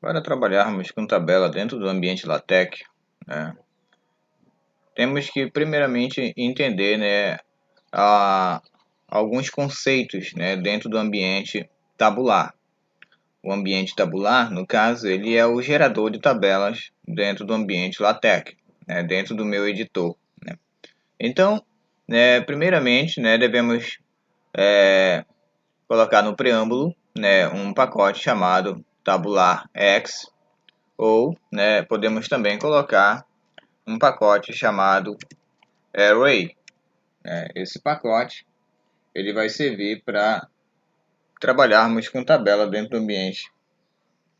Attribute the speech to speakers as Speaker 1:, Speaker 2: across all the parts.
Speaker 1: Para trabalharmos com tabela dentro do ambiente LaTeX, né, temos que primeiramente entender, né, alguns conceitos, né, dentro do ambiente tabular. O ambiente tabular, no caso, ele é o gerador de tabelas dentro do ambiente LaTeX, né, dentro do meu editor, né. Então, né, primeiramente, né, devemos colocar no preâmbulo, né, um pacote chamado tabularx, ou, né, podemos também colocar um pacote chamado array. Esse pacote ele vai servir para trabalharmos com tabela dentro do ambiente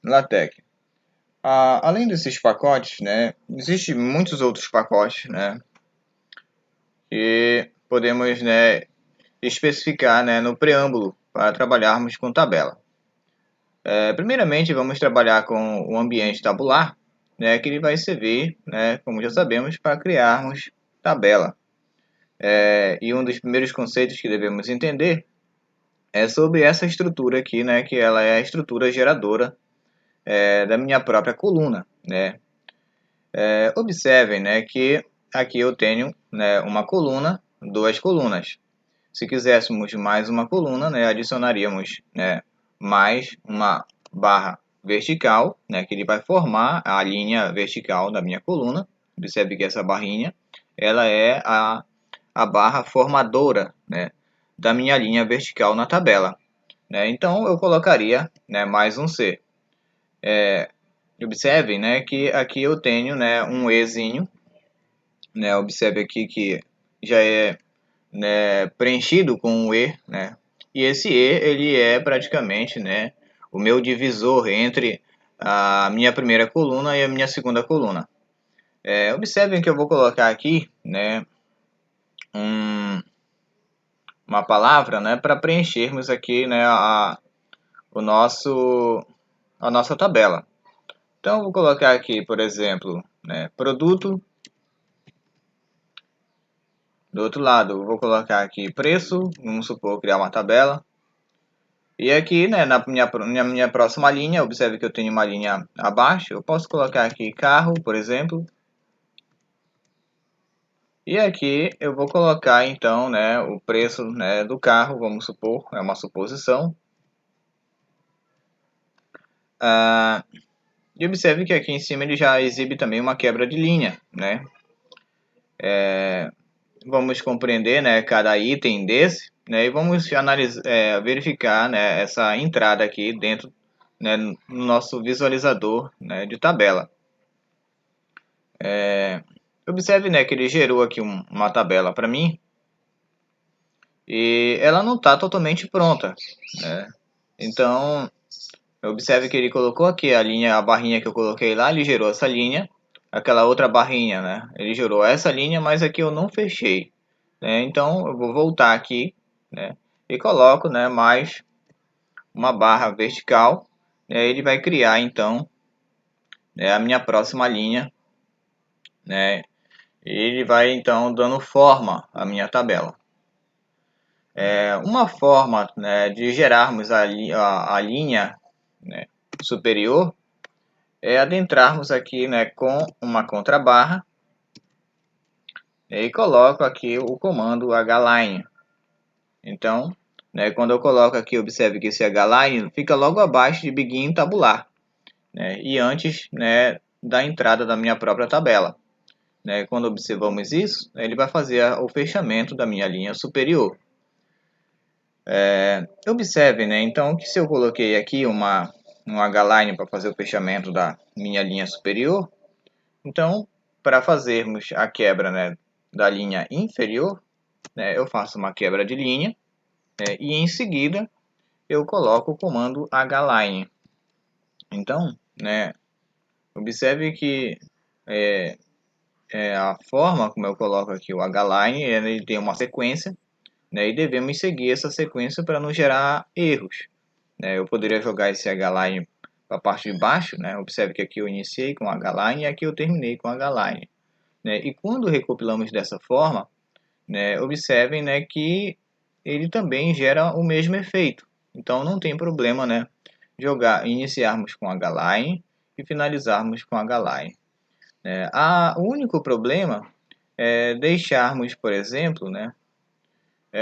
Speaker 1: LaTeX. Além desses pacotes, né, existem muitos outros pacotes, né, que podemos, né, especificar, né, no preâmbulo para trabalharmos com tabela. Primeiramente, vamos trabalhar com o ambiente tabular, né, que ele vai servir, né, como já sabemos, para criarmos tabela. E um dos primeiros conceitos que devemos entender é sobre essa estrutura aqui, né, que ela é a estrutura geradora da minha própria coluna, né. Observem, né, que aqui eu tenho, né, uma coluna, duas colunas. Se quiséssemos mais uma coluna, né, adicionaríamos, né, mais uma barra vertical, né, que ele vai formar a linha vertical da minha coluna. Observe que essa barrinha ela é a barra formadora, né, da minha linha vertical na tabela, né. Então eu colocaria, né, mais um C. Observem, né, que aqui eu tenho, né, um Ezinho, né. Observe aqui que já é, né, preenchido com um E, né. E esse E ele é praticamente, né, o meu divisor entre a minha primeira coluna e a minha segunda coluna. Observem que eu vou colocar aqui, né, uma palavra, né, para preenchermos aqui, né, a nossa tabela. Então, eu vou colocar aqui, por exemplo, né, produto. Do outro lado, eu vou colocar aqui preço, vamos supor, criar uma tabela. E aqui, né, na minha próxima linha, observe que eu tenho uma linha abaixo, eu posso colocar aqui carro, por exemplo. E aqui eu vou colocar, então, né, o preço, né, do carro, vamos supor, é uma suposição. E observe que aqui em cima ele já exibe também uma quebra de linha, né. Vamos compreender, né, cada item desse, né, e vamos analisar, verificar, né, essa entrada aqui dentro, né, no nosso visualizador, né, de tabela. Observe, né, que ele gerou aqui uma tabela para mim e ela não está totalmente pronta, né? Então, observe que ele colocou aqui a barrinha que eu coloquei lá, ele gerou essa linha, aquela outra barrinha, né? Ele gerou essa linha, mas aqui eu não fechei, né? Então, eu vou voltar aqui, né, e coloco, né, mais uma barra vertical, né? Ele vai criar, então, né, a minha próxima linha, né? Ele vai, então, dando forma à minha tabela. Uma forma, né, de gerarmos a linha, né, superior é adentrarmos aqui, né, com uma contrabarra e coloco aqui o comando hline. Então, né, quando eu coloco aqui, observe que esse hline fica logo abaixo de begin tabular, né, e antes, né, da entrada da minha própria tabela. Né, quando observamos isso, ele vai fazer o fechamento da minha linha superior. Observe, né, então, que se eu coloquei aqui um hline para fazer o fechamento da minha linha superior, então, para fazermos a quebra, né, da linha inferior, né, eu faço uma quebra de linha, né, e em seguida eu coloco o comando hline. Então, né, observe que a forma como eu coloco aqui o hline, ele tem uma sequência, né, e devemos seguir essa sequência para não gerar erros. Eu poderia jogar esse hline para a parte de baixo, né? Observe que aqui eu iniciei com hline e aqui eu terminei com hline. E quando recopilamos dessa forma, né, observem, né, que ele também gera o mesmo efeito. Então não tem problema, né, iniciarmos com hline e finalizarmos com H-line. O único problema é deixarmos, por exemplo,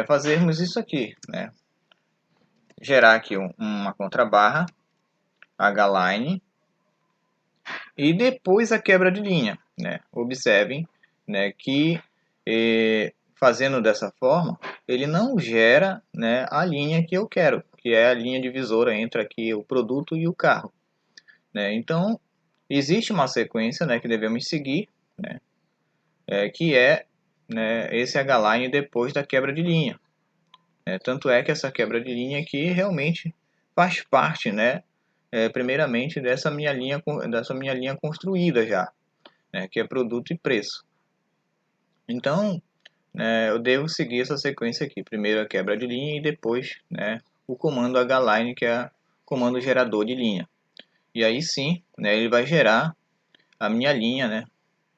Speaker 1: fazermos isso aqui, gerar aqui uma contrabarra, H-line, e depois a quebra de linha. Observem que fazendo dessa forma, ele não gera a linha que eu quero, que é a linha divisora entre aqui o produto e o carro. Então, existe uma sequência que devemos seguir, que é esse H-line depois da quebra de linha. Tanto é que essa quebra de linha aqui realmente faz parte, primeiramente dessa minha linha construída já, que é produto e preço. Então, eu devo seguir essa sequência aqui. Primeiro a quebra de linha e depois o comando H-line, que é o comando gerador de linha. E aí sim, ele vai gerar a minha linha,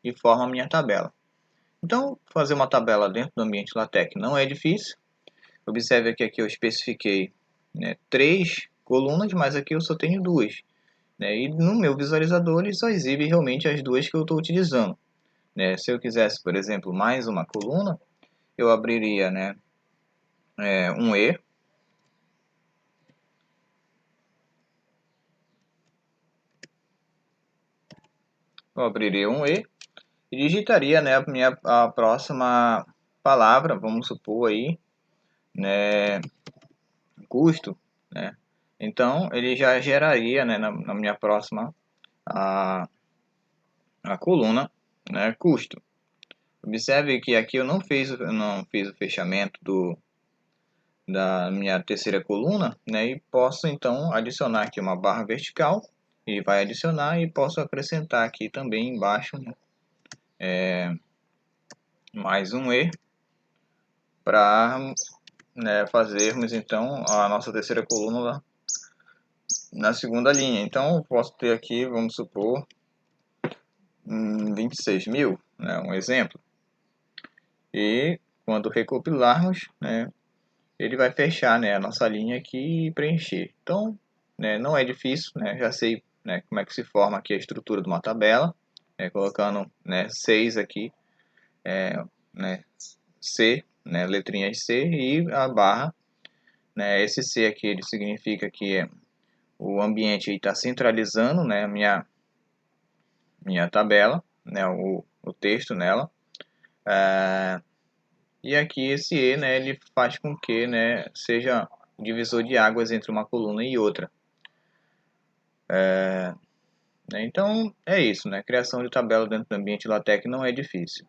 Speaker 1: e forma a minha tabela. Então, fazer uma tabela dentro do ambiente LaTeX não é difícil. Observe que aqui eu especifiquei 3 colunas, mas aqui eu só tenho 2. E no meu visualizador ele só exibe realmente as 2 que eu estou utilizando. Se eu quisesse, por exemplo, mais uma coluna, eu abriria um E. Eu abriria um E e digitaria a próxima palavra, vamos supor aí, custo. Então ele já geraria na minha próxima a coluna custo. Observe que aqui eu não fiz o fechamento da minha terceira coluna, e posso então adicionar aqui uma barra vertical, e vai adicionar, e posso acrescentar aqui também embaixo mais um E para fazermos então a nossa terceira coluna lá na segunda linha. Então eu posso ter aqui, vamos supor, 26 mil, um exemplo. E quando recompilarmos, ele vai fechar a nossa linha aqui e preencher. Então, não é difícil, já sei como é que se forma aqui a estrutura de uma tabela, colocando 6 aqui, C, letrinhas C e a barra. Esse C aqui ele significa que o ambiente está centralizando a minha tabela, o texto nela. E aqui esse E, ele faz com que seja o divisor de águas entre uma coluna e outra. Então é isso, criação de tabela dentro do ambiente LaTeX não é difícil.